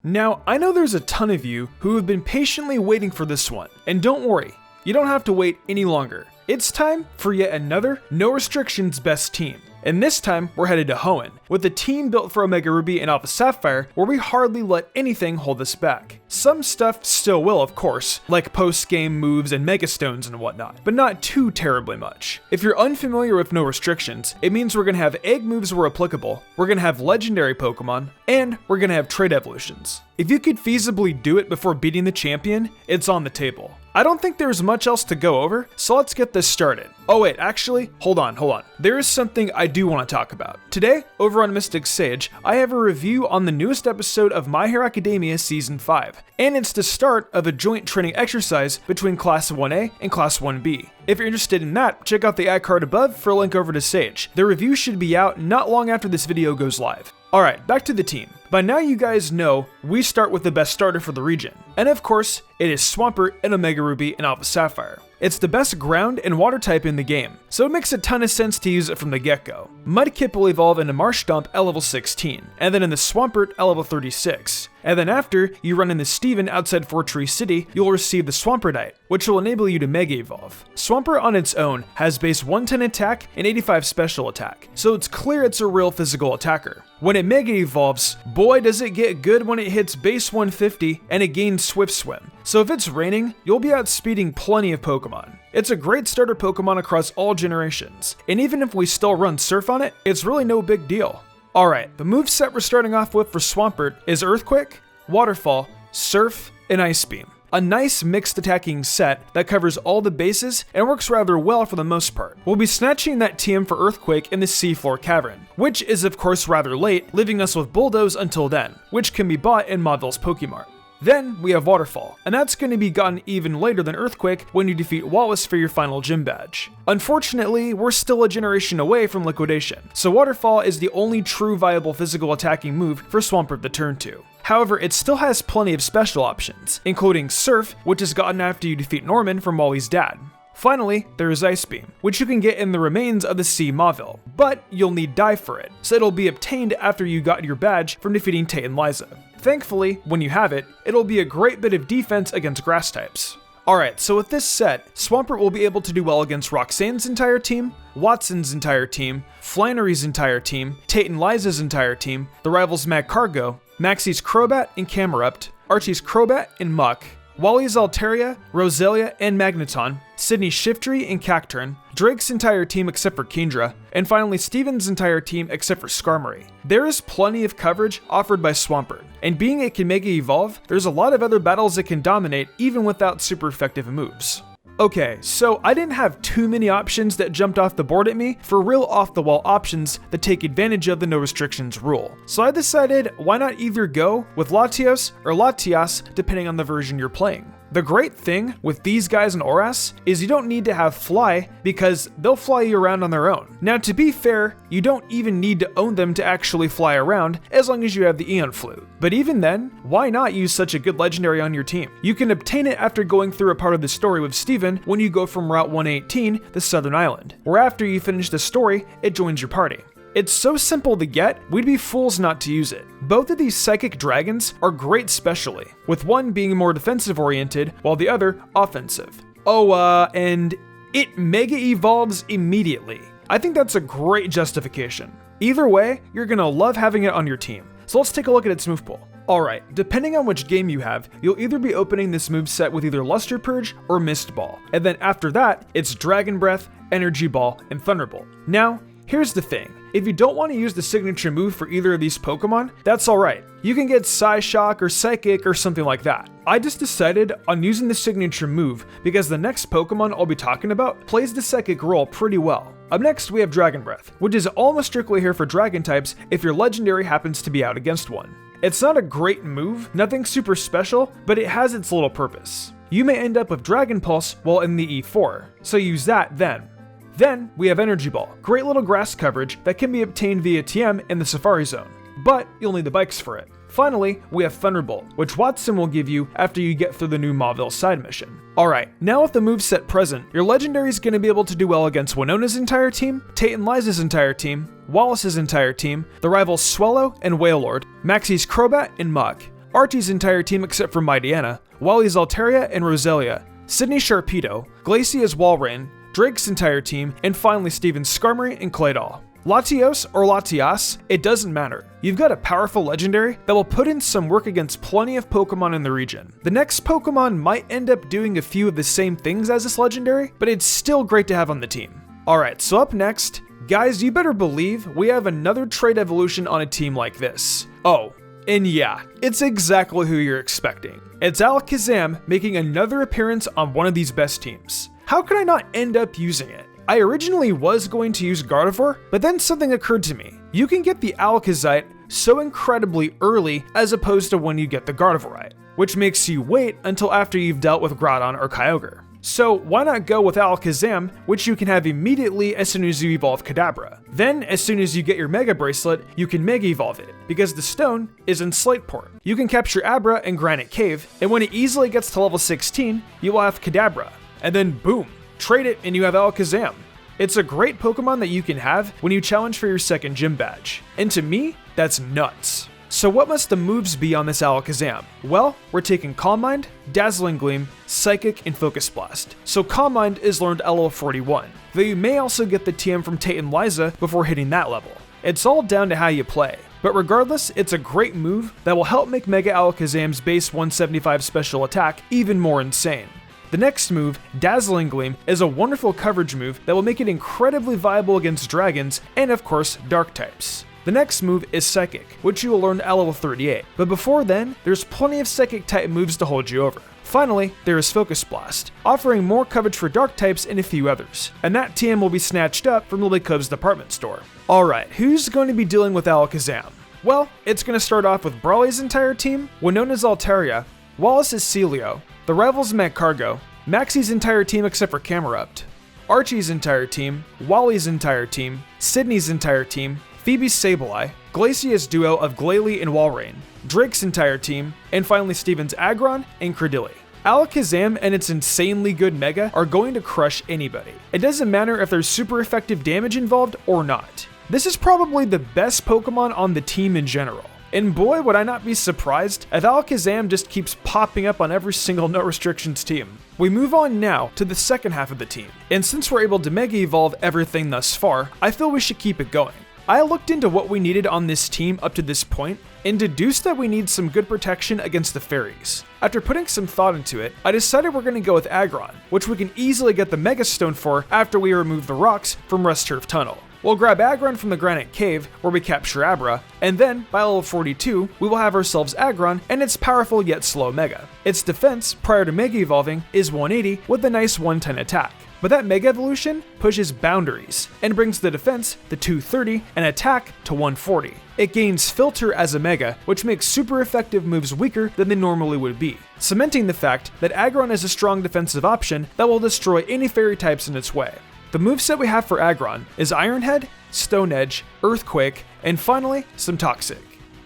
Now, I know there's a ton of you who have been patiently waiting for this one, and don't worry, you don't have to wait any longer. It's time for yet another No Restrictions best team. And this time, we're headed to Hoenn, with a team built for Omega Ruby and Alpha Sapphire where we hardly let anything hold us back. Some stuff still will, of course, like post-game moves and Mega Stones and whatnot, but not too terribly much. If you're unfamiliar with No Restrictions, it means we're gonna have egg moves where applicable, we're gonna have legendary Pokemon, and we're gonna have trait evolutions. If you could feasibly do it before beating the champion, it's on the table. I don't think there's much else to go over, so let's get this started. Oh wait, actually, hold on. There is something I do want to talk about. Today, over on MysticSage, I have a review on the newest episode of My Hero Academia Season 5, and it's the start of a joint training exercise between Class 1A and Class 1B. If you're interested in that, check out the ad card above for a link over to Sage. The review should be out not long after this video goes live. Alright, back to the team. By now you guys know, we start with the best starter for the region. And of course, it is Swampert and Omega Ruby and Alpha Sapphire. It's the best ground and water type in the game, so it makes a ton of sense to use it from the get-go. Mudkip will evolve into Marshtomp at level 16, and then in the Swampert at level 36. And then after you run into Steven outside Fort Tree City, you'll receive the Swampertite, which will enable you to Mega Evolve. Swampert on its own has base 110 attack and 85 special attack, so it's clear it's a real physical attacker. When it Mega Evolves, boy does it get good when it hits base 150 and it gains Swift Swim. So if it's raining, you'll be outspeeding plenty of Pokemon. It's a great starter Pokemon across all generations, and even if we still run Surf on it, it's really no big deal. Alright, the moveset we're starting off with for Swampert is Earthquake, Waterfall, Surf, and Ice Beam. A nice mixed attacking set that covers all the bases and works rather well for the most part. We'll be snatching that TM for Earthquake in the Seafloor Cavern, which is of course rather late, leaving us with Bulldoze until then, which can be bought in Mauville's Pokemart. Then we have Waterfall, and that's going to be gotten even later than Earthquake when you defeat Wallace for your final gym badge. Unfortunately, we're still a generation away from liquidation, so Waterfall is the only true viable physical attacking move for Swampert the turn 2. However, it still has plenty of special options, including Surf, which is gotten after you defeat Norman from Wally's dad. Finally, there is Ice Beam, which you can get in the remains of the Sea Mauville, but you'll need Dive for it, so it'll be obtained after you got your badge from defeating Tate and Liza. Thankfully, when you have it, it'll be a great bit of defense against grass types. Alright, so with this set, Swampert will be able to do well against Roxanne's entire team, Watson's entire team, Flannery's entire team, Tate and Liza's entire team, the rivals Magcargo, Maxie's Crobat and Camerupt, Archie's Crobat and Muck, Wally's Altaria, Roselia and Magneton, Sydney's Shiftry and Cacturn, Drake's entire team except for Kingdra, and finally Steven's entire team except for Skarmory. There is plenty of coverage offered by Swampert, and being it can Mega Evolve, there's a lot of other battles it can dominate even without super effective moves. Okay, so I didn't have too many options that jumped off the board at me for real off-the-wall options that take advantage of the no restrictions rule. So I decided why not either go with Latios or Latias depending on the version you're playing. The great thing with these guys in Oras is you don't need to have Fly because they'll fly you around on their own. Now to be fair, you don't even need to own them to actually fly around as long as you have the Aeon Flute. But even then, why not use such a good legendary on your team? You can obtain it after going through a part of the story with Steven when you go from Route 118, the Southern Island, where after you finish the story, it joins your party. It's so simple to get, we'd be fools not to use it. Both of these psychic dragons are great specially, with one being more defensive oriented while the other offensive. And it Mega Evolves immediately. I think that's a great justification. Either way, you're gonna love having it on your team. So let's take a look at its move pool. Alright, depending on which game you have, you'll either be opening this moveset with either Luster Purge or Mist Ball, and then after that, it's Dragon Breath, Energy Ball, and Thunderbolt. Now, here's the thing. If you don't want to use the signature move for either of these Pokemon, that's alright. You can get Psyshock or Psychic or something like that. I just decided on using the signature move because the next Pokemon I'll be talking about plays the Psychic role pretty well. Up next we have Dragon Breath, which is almost strictly here for Dragon types if your legendary happens to be out against one. It's not a great move, nothing super special, but it has its little purpose. You may end up with Dragon Pulse while in the E4, so use that then. Then we have Energy Ball, great little grass coverage that can be obtained via TM in the Safari Zone, but you'll need the bikes for it. Finally, we have Thunderbolt, which Watson will give you after you get through the new Mauville side mission. Alright, now with the moveset present, your legendary is going to be able to do well against Winona's entire team, Tate and Liza's entire team, Wallace's entire team, the rivals Swellow and Wailord, Maxie's Crobat and Muck, Archie's entire team except for Mightyena, Wally's Altaria and Roselia, Sydney's Sharpedo, Glacier's Walrein, Drake's entire team, and finally Steven's Skarmory and Claydol. Latios or Latias, it doesn't matter. You've got a powerful legendary that will put in some work against plenty of Pokemon in the region. The next Pokemon might end up doing a few of the same things as this legendary, but it's still great to have on the team. Alright, so up next, guys, you better believe we have another trait evolution on a team like this. Oh, and yeah, it's exactly who you're expecting. It's Alakazam making another appearance on one of these best teams. How could I not end up using it? I originally was going to use Gardevoir, but then something occurred to me. You can get the Alakazite so incredibly early as opposed to when you get the Gardevoirite, which makes you wait until after you've dealt with Groudon or Kyogre. So why not go with Alakazam, which you can have immediately as soon as you evolve Kadabra. Then, as soon as you get your Mega Bracelet, you can Mega Evolve it, because the stone is in Slateport. You can capture Abra in Granite Cave, and when it easily gets to level 16, you will have Kadabra. And then boom, trade it and you have Alakazam. It's a great Pokemon that you can have when you challenge for your second gym badge. And to me, that's nuts. So what must the moves be on this Alakazam? Well, we're taking Calm Mind, Dazzling Gleam, Psychic, and Focus Blast. So Calm Mind is learned at level 41, though you may also get the TM from Tate and Liza before hitting that level. It's all down to how you play. But regardless, it's a great move that will help make Mega Alakazam's base 175 special attack even more insane. The next move, Dazzling Gleam, is a wonderful coverage move that will make it incredibly viable against dragons and of course dark types. The next move is Psychic, which you will learn at level 38, but before then, there's plenty of Psychic type moves to hold you over. Finally, there is Focus Blast, offering more coverage for dark types and a few others, and that TM will be snatched up from Lily Cove's department store. Alright, who's going to be dealing with Alakazam? Well, it's going to start off with Brawly's entire team, Winona's Altaria, Wallace's Celio, the Rival's Magcargo, Maxie's entire team except for Camerupt, Archie's entire team, Wally's entire team, Sydney's entire team, Phoebe's Sableye, Glacier's duo of Glalie and Walrein, Drake's entire team, and finally Steven's Agron and Credilli. Alakazam and its insanely good Mega are going to crush anybody. It doesn't matter if there's super effective damage involved or not. This is probably the best Pokemon on the team in general. And boy, would I not be surprised if Alakazam just keeps popping up on every single no restrictions team. We move on now to the second half of the team, and since we're able to Mega Evolve everything thus far, I feel we should keep it going. I looked into what we needed on this team up to this point, and deduced that we need some good protection against the fairies. After putting some thought into it, I decided we're going to go with Agron, which we can easily get the Mega Stone for after we remove the rocks from Rust Turf Tunnel. We'll grab Agron from the Granite Cave, where we capture Abra, and then, by level 42, we will have ourselves Agron and its powerful yet slow Mega. Its defense, prior to Mega Evolving, is 180 with a nice 110 attack. But that Mega Evolution pushes boundaries, and brings the defense to 230 and attack to 140. It gains Filter as a Mega, which makes super effective moves weaker than they normally would be, cementing the fact that Agron is a strong defensive option that will destroy any fairy types in its way. The moveset we have for Agron is Iron Head, Stone Edge, Earthquake, and finally, some Toxic.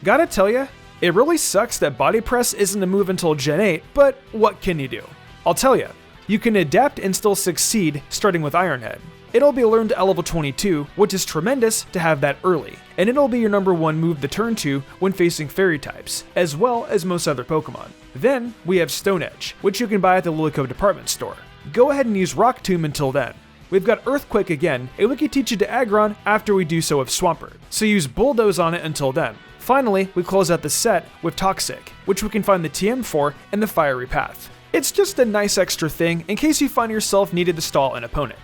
Gotta tell ya, it really sucks that Body Press isn't a move until Gen 8, but what can you do? I'll tell ya, you can adapt and still succeed starting with Iron Head. It'll be learned at level 22, which is tremendous to have that early, and it'll be your number one move to turn to when facing fairy types, as well as most other Pokemon. Then, we have Stone Edge, which you can buy at the Lilico department store. Go ahead and use Rock Tomb until then. We've got Earthquake again, and we can teach it to Agron after we do so with Swampert, so use Bulldoze on it until then. Finally, we close out the set with Toxic, which we can find the TM for in the Fiery Path. It's just a nice extra thing in case you find yourself needed to stall an opponent.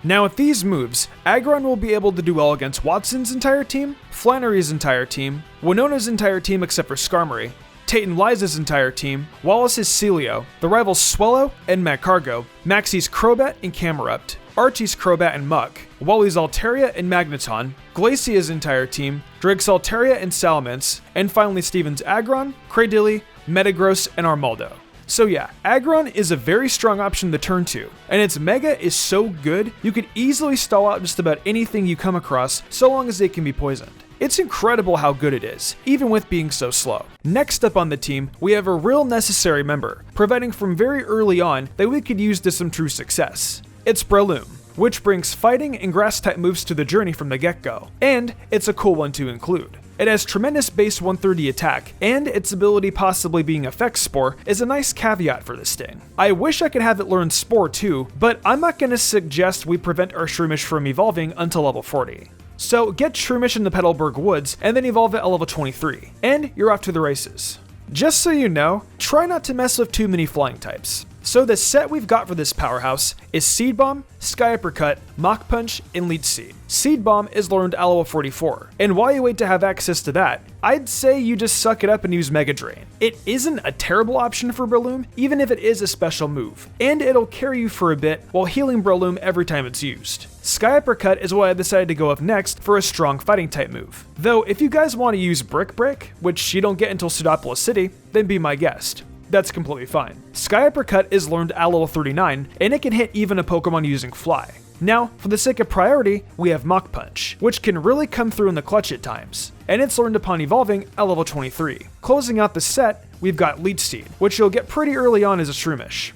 Now with these moves, Agron will be able to do well against Watson's entire team, Flannery's entire team, Winona's entire team except for Skarmory, Tate and Liza's entire team, Wallace's Celio, the Rival's Swellow and Magcargo, Maxie's Crobat and Camerupt, Archie's Crobat and Muck, Wally's Altaria and Magneton, Glacier's entire team, Drake's Altaria and Salamence, and finally Steven's Agron, Cradilli, Metagross, and Armaldo. So yeah, Agron is a very strong option to turn to, and its Mega is so good, you could easily stall out just about anything you come across so long as it can be poisoned. It's incredible how good it is, even with being so slow. Next up on the team, we have a real necessary member, providing from very early on that we could use to some true success. It's Breloom, which brings fighting and grass type moves to the journey from the get-go, and it's a cool one to include. It has tremendous base 130 attack, and its ability possibly being Effect Spore is a nice caveat for this thing. I wish I could have it learn Spore too, but I'm not going to suggest we prevent our Shroomish from evolving until level 40. So get Shroomish in the Petalburg Woods, and then evolve it at level 23, and you're off to the races. Just so you know, try not to mess with too many flying types. So the set we've got for this powerhouse is Seed Bomb, Sky Uppercut, Mach Punch, and Leech Seed. Seed Bomb is learned at level 44, and while you wait to have access to that, I'd say you just suck it up and use Mega Drain. It isn't a terrible option for Breloom, even if it is a special move, and it'll carry you for a bit while healing Breloom every time it's used. Sky Uppercut is what I decided to go with next for a strong fighting type move. Though if you guys want to use Brick Break, which you don't get until Pseudopolis City, then be my guest. That's completely fine. Sky Uppercut is learned at level 39, and it can hit even a Pokemon using Fly. Now, for the sake of priority, we have Mach Punch, which can really come through in the clutch at times, and it's learned upon evolving at level 23. Closing out the set, we've got Leech Seed, which you'll get pretty early on as a Shroomish.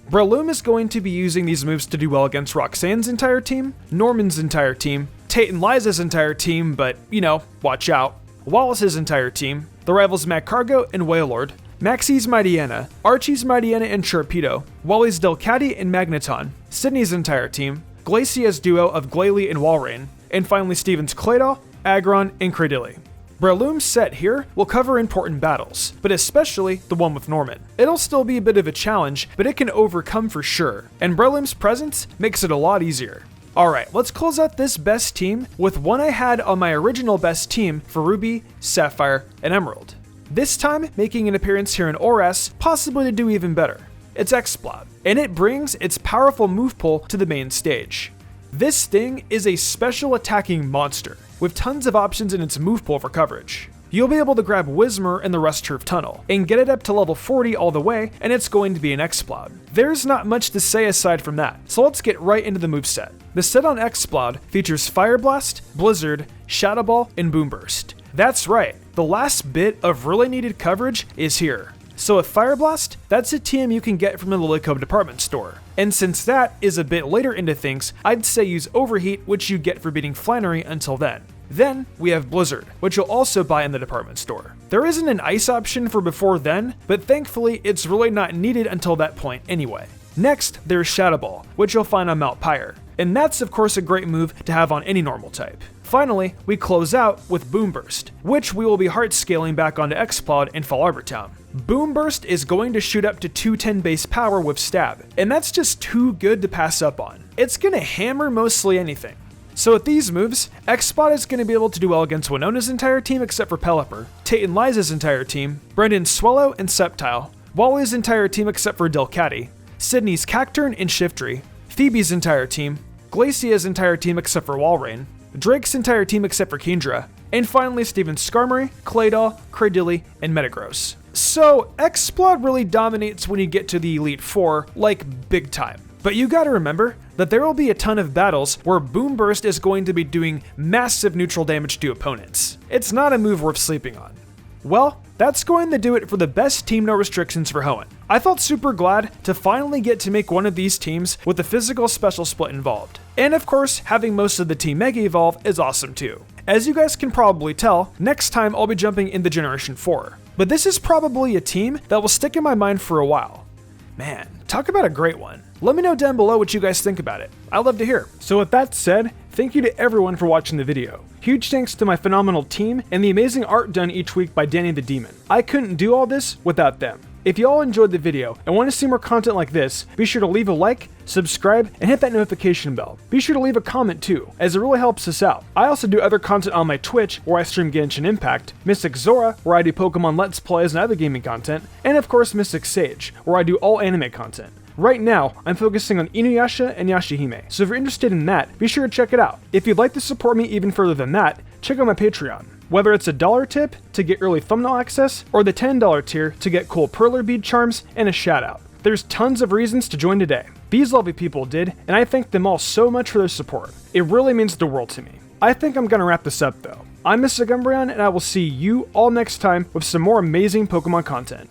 Breloom is going to be using these moves to do well against Roxanne's entire team, Norman's entire team, Tate and Liza's entire team, but, you know, watch out, Wallace's entire team, the rivals Magcargo and Wailord, Maxie's Mightyena, Archie's Mightyena and Sharpedo, Wally's Delcatty and Magneton, Sydney's entire team, Glacia's duo of Glalie and Walrein, and finally Steven's Claydol, Agron, and Cradily. Breloom's set here will cover important battles, but especially the one with Norman. It'll still be a bit of a challenge, but it can overcome for sure, and Breloom's presence makes it a lot easier. Alright, let's close out this best team with one I had on my original best team for Ruby, Sapphire, and Emerald. This time making an appearance here in ORAS, possibly to do even better. It's Exploud, and it brings its powerful move pool to the main stage. This thing is a special attacking monster, with tons of options in its move pool for coverage. You'll be able to grab Whismur in the Rust Turf Tunnel, and get it up to level 40 all the way, and it's going to be an Exploud. There's not much to say aside from that, so let's get right into the moveset. The set on Exploud features Fire Blast, Blizzard, Shadow Ball, and Boom Burst. That's right, the last bit of really needed coverage is here. So with Fire Blast, that's a TM you can get from the Lilycove department store. And since that is a bit later into things, I'd say use Overheat, which you get for beating Flannery until then. Then we have Blizzard, which you'll also buy in the department store. There isn't an ice option for before then, but thankfully it's really not needed until that point anyway. Next, there's Shadow Ball, which you'll find on Mount Pyre, and that's of course a great move to have on any normal type. Finally, we close out with Boom Burst, which we will be heart scaling back onto Exploud in Fall Arbor Town. Boom Burst is going to shoot up to 210 base power with Stab, and that's just too good to pass up on. It's gonna hammer mostly anything. So with these moves, Exploud is going to be able to do well against Winona's entire team except for Pelipper, Tate and Liza's entire team, Brendan's Swallow and Sceptile, Wally's entire team except for Delcatty, Sydney's Cacturn and Shiftry, Phoebe's entire team, Glacia's entire team except for Walrein, Drake's entire team except for Kingdra, and finally Steven's Skarmory, Claydol, Cradily, and Metagross. So Exploud really dominates when you get to the Elite Four, like big time. But you gotta remember that there will be a ton of battles where Boom Burst is going to be doing massive neutral damage to opponents. It's not a move worth sleeping on. Well, that's going to do it for the best team no restrictions for Hoenn. I felt super glad to finally get to make one of these teams with the physical special split involved. And of course, having most of the team Mega Evolve is awesome too. As you guys can probably tell, next time I'll be jumping into Generation 4. But this is probably a team that will stick in my mind for a while. Man, talk about a great one. Let me know down below what you guys think about it. I'd love to hear. So with that said, thank you to everyone for watching the video. Huge thanks to my phenomenal team and the amazing art done each week by Danny the Demon. I couldn't do all this without them. If you all enjoyed the video and want to see more content like this, be sure to leave a like, subscribe, and hit that notification bell. Be sure to leave a comment too, as it really helps us out. I also do other content on my Twitch, where I stream Genshin Impact, Mystic Zora, where I do Pokemon Let's Plays and other gaming content, and of course MysticSage, where I do all anime content. Right now, I'm focusing on Inuyasha and Yashahime, so if you're interested in that, be sure to check it out. If you'd like to support me even further than that, check out my Patreon. Whether it's a $1 tip to get early thumbnail access, or the $10 tier to get cool perler bead charms and a shout out. There's tons of reasons to join today. These lovely people did, and I thank them all so much for their support. It really means the world to me. I think I'm gonna wrap this up though. I'm Mr. Umbreon, and I will see you all next time with some more amazing Pokemon content.